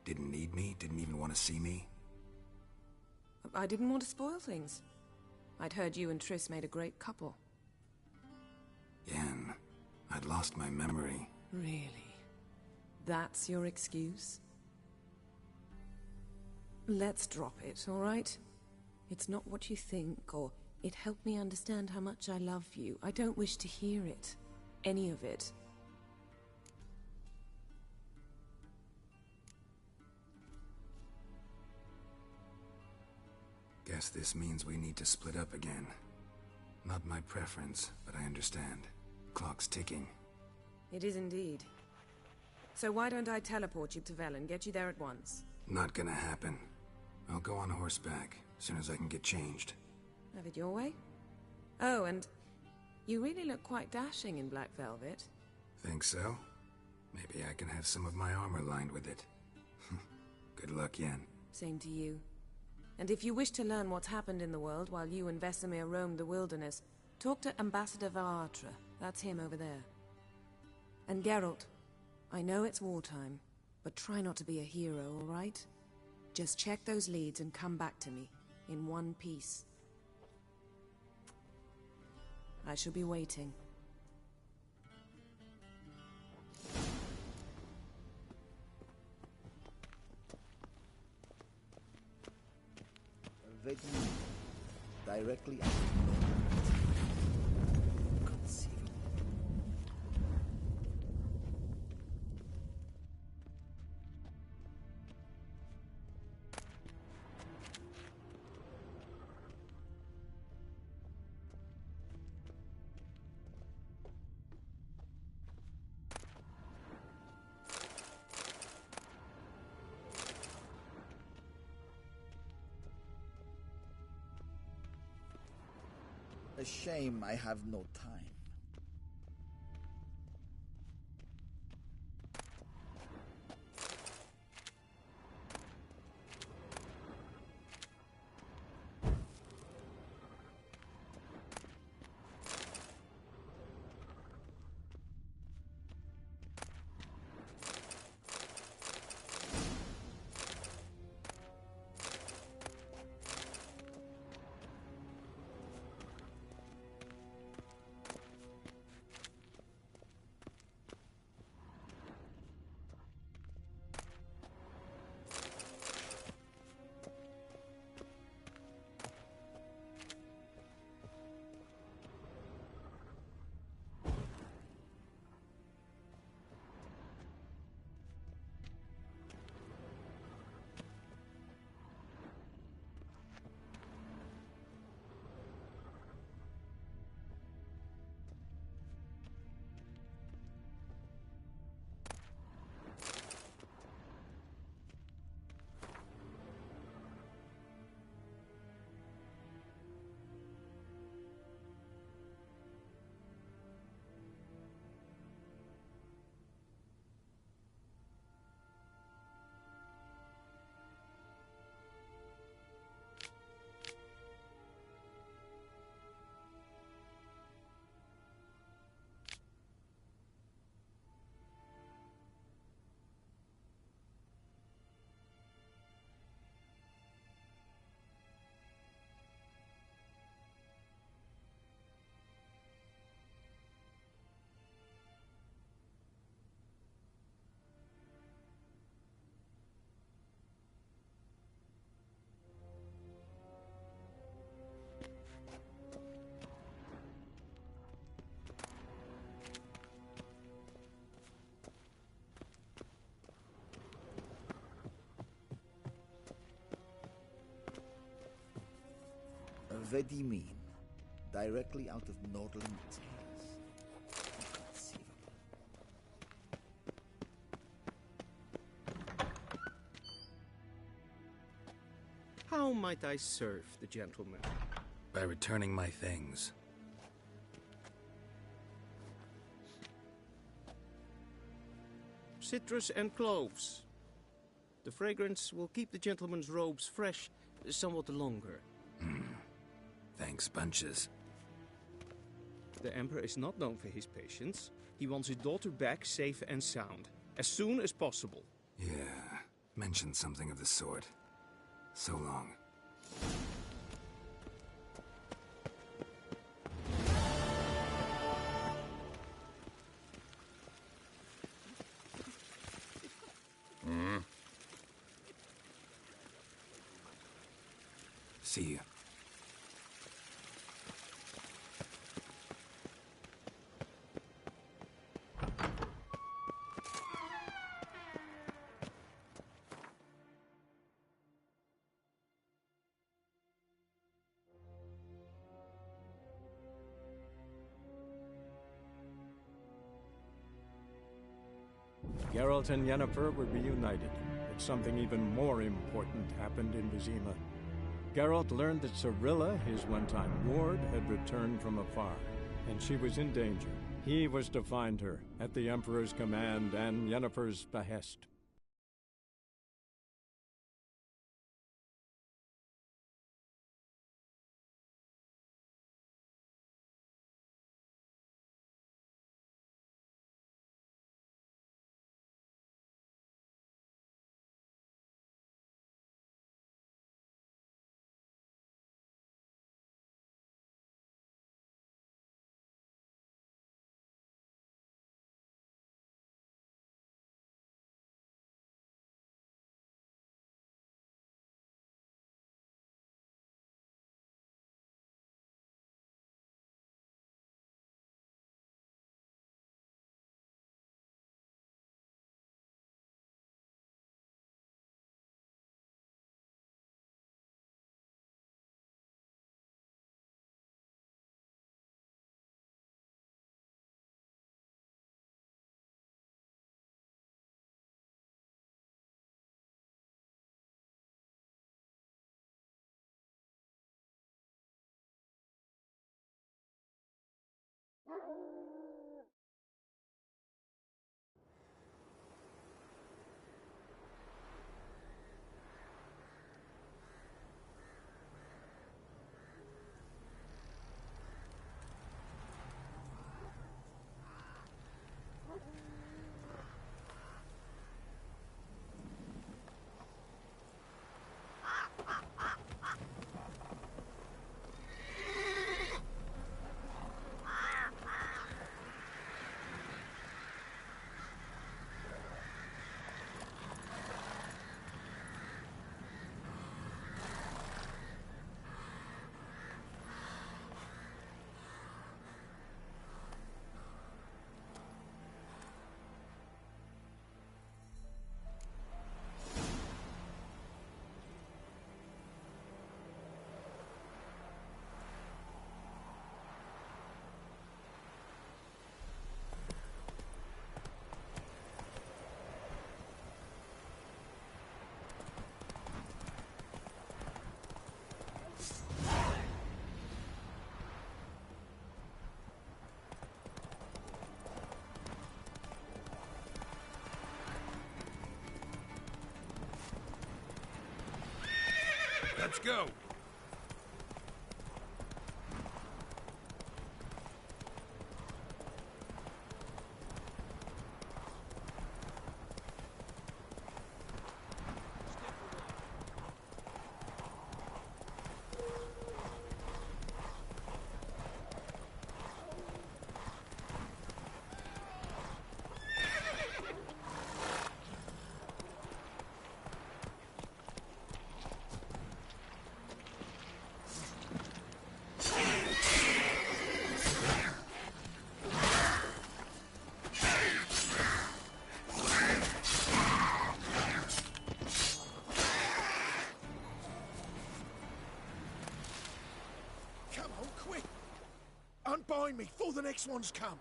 Didn't need me? Didn't even want to see me? I didn't want to spoil things. I'd heard you and Triss made a great couple. Yen, I'd lost my memory. Really? That's your excuse? Let's drop it, all right? It's not what you think, or it helped me understand how much I love you. I don't wish to hear it. Any of it. Guess this means we need to split up again. Not my preference, but I understand. Clock's ticking. It is indeed. So why don't I teleport you to Vel and get you there at once? Not gonna happen. I'll go on horseback, as soon as I can get changed. Have it your way? Oh, and you really look quite dashing in black velvet. Think so? Maybe I can have some of my armor lined with it. Good luck, Yen. Same to you. And if you wish to learn what's happened in the world while you and Vesemir roamed the wilderness, talk to Ambassador Varatra. That's him over there. And Geralt, I know it's wartime, but try not to be a hero, all right? Just check those leads and come back to me, in one piece. I shall be waiting. Directly a shame I have no time. Vedimin, directly out of Nordland Tales. Inconceivable. How might I serve the gentleman? By returning my things. Citrus and cloves. The fragrance will keep the gentleman's robes fresh somewhat longer. Thanks, bunches. The Emperor is not known for his patience. He wants his daughter back safe and sound, as soon as possible. Yeah, mentioned something of the sort. So long. See you. Geralt and Yennefer were reunited, but something even more important happened in Vizima. Geralt learned that Cirilla, his one-time ward, had returned from afar, and she was in danger. He was to find her, at the Emperor's command and Yennefer's behest. Let's go! Unbind me before the next ones come.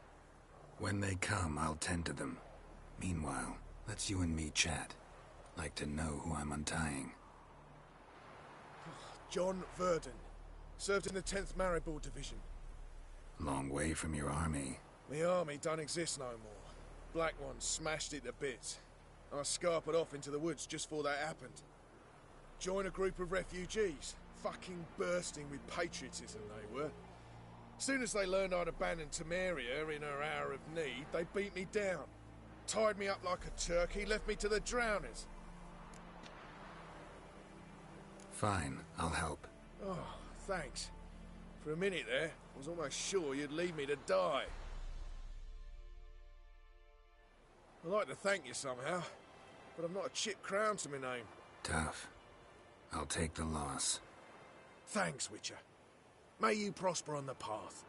When they come, I'll tend to them. Meanwhile, let's you and me chat. Like to know who I'm untying. John Verdon. Served in the 10th Maribor Division. Long way from your army. The army don't exist no more. Black Ones smashed it to bits. I scarpered off into the woods just before that happened. Joined a group of refugees. Fucking bursting with patriotism they were. Soon as they learned I'd abandoned Temeria in her hour of need, they beat me down. Tied me up like a turkey, left me to the drowners. Fine, I'll help. Oh, thanks. For a minute there, I was almost sure you'd leave me to die. I'd like to thank you somehow, but I've not a chip crown to my name. Tough. I'll take the loss. Thanks, Witcher. May you prosper on the path.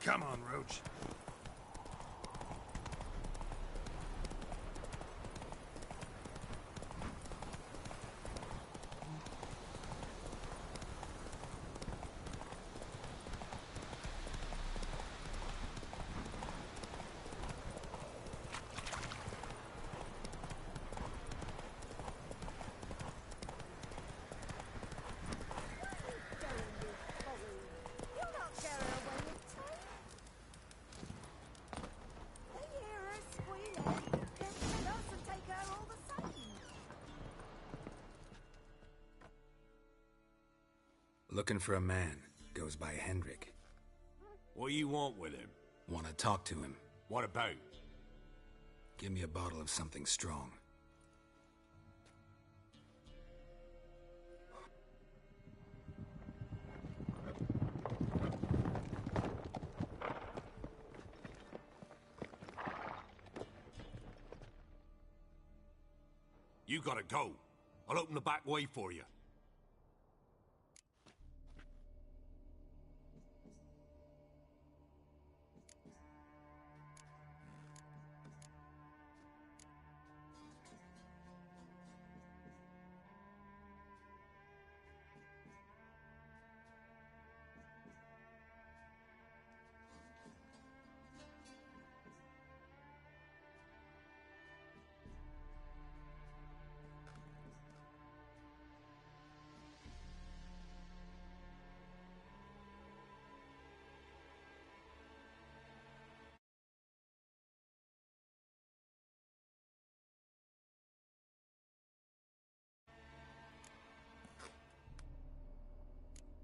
Come on, Roach. Looking for a man. Goes by Hendrik. What do you want with him? Want to talk to him. What about? Give me a bottle of something strong. You gotta go. I'll open the back way for you.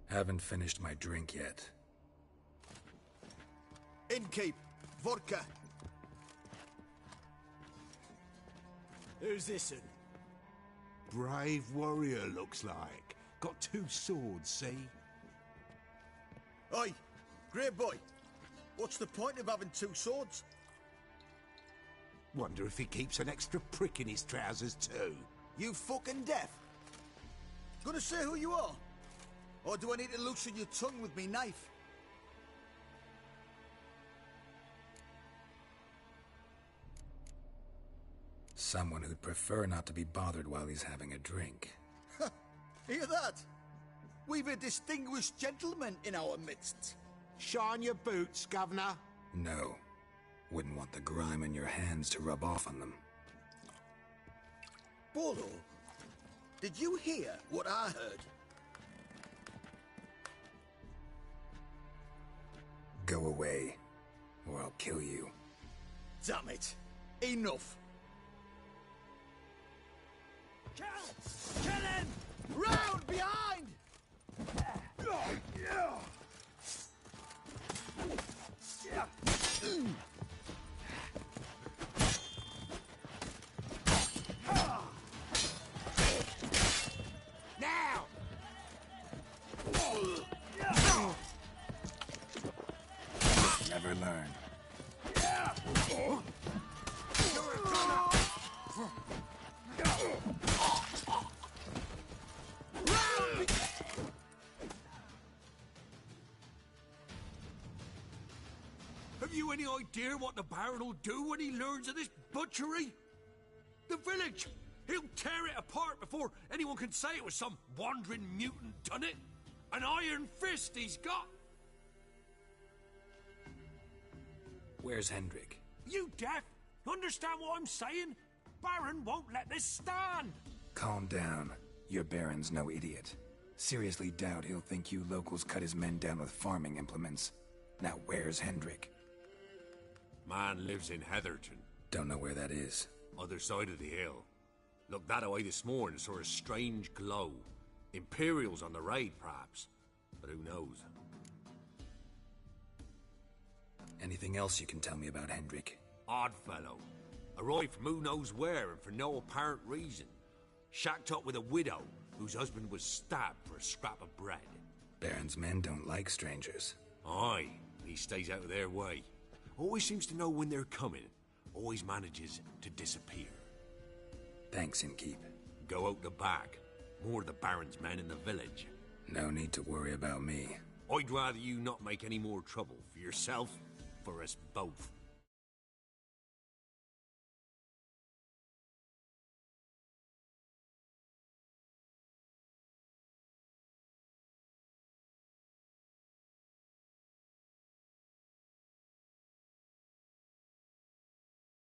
Haven't finished my drink yet. Innkeep, vodka. Who's this one? Brave warrior, looks like. Got 2 swords, see? Oi, great boy. What's the point of having 2 swords? Wonder if he keeps an extra prick in his trousers too. You fucking deaf? Gonna say who you are? Or do I need to loosen your tongue with me knife? Someone who'd prefer not to be bothered while he's having a drink. Hear that? We've a distinguished gentleman in our midst. Shine your boots, Governor. No. Wouldn't want the grime in your hands to rub off on them. Bolo, did you hear what I heard? Go away, or I'll kill you. Damn it. Enough. Kill! Kill him! Round behind! Now! Never learn. Have you any idea what the Baron will do when he learns of this butchery? The village! He'll tear it apart before anyone can say it was some wandering mutant done it. An iron fist he's got. Where's Hendrik? You deaf? Understand what I'm saying? Baron won't let this stand. Calm down. Your Baron's no idiot. Seriously doubt he'll think you locals cut his men down with farming implements. Now where's Hendrik? Man lives in Heatherton. Don't know where that is. Other side of the hill. Looked that away this morning, saw a strange glow. Imperials on the raid, perhaps. But who knows? Anything else you can tell me about Hendrik? Odd fellow. Arrived from who knows where and for no apparent reason. Shacked up with a widow whose husband was stabbed for a scrap of bread. Baron's men don't like strangers. Aye, he stays out of their way. Always seems to know when they're coming. Always manages to disappear. Thanks, Innkeep. Go out the back. More of the Baron's men in the village. No need to worry about me. I'd rather you not make any more trouble for yourself, for us both.